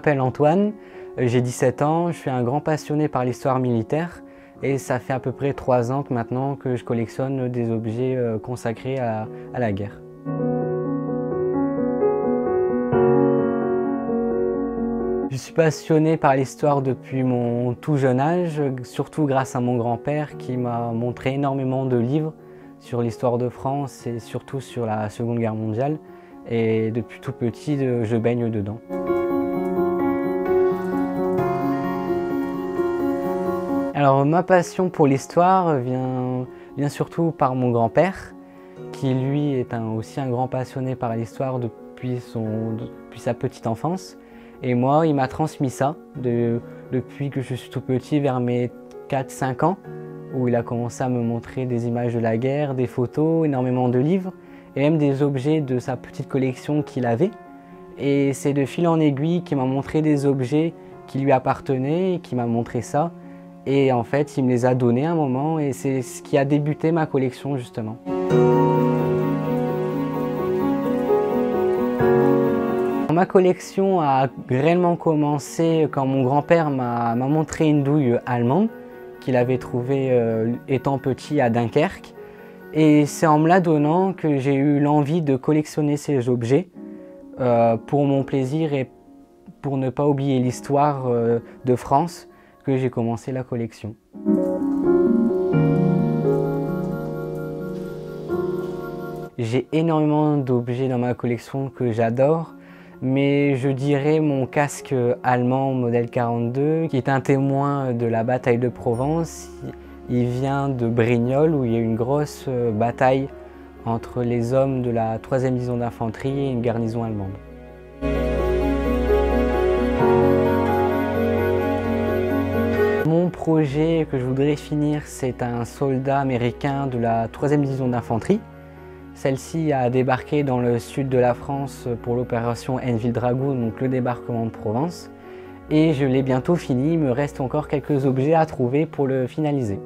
m'appelle Antoine, j'ai 17 ans, je suis un grand passionné par l'histoire militaire et ça fait à peu près 3 ans que maintenant que je collectionne des objets consacrés à la guerre. Je suis passionné par l'histoire depuis mon tout jeune âge, surtout grâce à mon grand-père qui m'a montré énormément de livres sur l'histoire de France et surtout sur la Seconde Guerre mondiale. Et depuis tout petit, je baigne dedans. Alors ma passion pour l'histoire vient surtout par mon grand-père, qui lui est aussi un grand passionné par l'histoire depuis sa petite enfance. Et moi, il m'a transmis ça depuis que je suis tout petit, vers mes 4-5 ans, où il a commencé à me montrer des images de la guerre, des photos, énormément de livres, et même des objets de sa petite collection qu'il avait. Et c'est de fil en aiguille qu'il m'a montré des objets qui lui appartenaient, et qui m'a montré ça. Et en fait, il me les a donnés à un moment, et c'est ce qui a débuté ma collection, justement. Ma collection a réellement commencé quand mon grand-père m'a montré une douille allemande qu'il avait trouvée étant petit à Dunkerque. Et c'est en me la donnant que j'ai eu l'envie de collectionner ces objets pour mon plaisir et pour ne pas oublier l'histoire de France que j'ai commencé la collection. J'ai énormément d'objets dans ma collection que j'adore. Mais je dirais mon casque allemand modèle 42, qui est un témoin de la bataille de Provence. Il vient de Brignoles, où il y a eu une grosse bataille entre les hommes de la 3e division d'infanterie et une garnison allemande. Mon projet que je voudrais finir, c'est un soldat américain de la 3e division d'infanterie. Celle-ci a débarqué dans le sud de la France pour l'opération Enfield Dragoon, donc le débarquement de Provence. Et je l'ai bientôt fini, il me reste encore quelques objets à trouver pour le finaliser.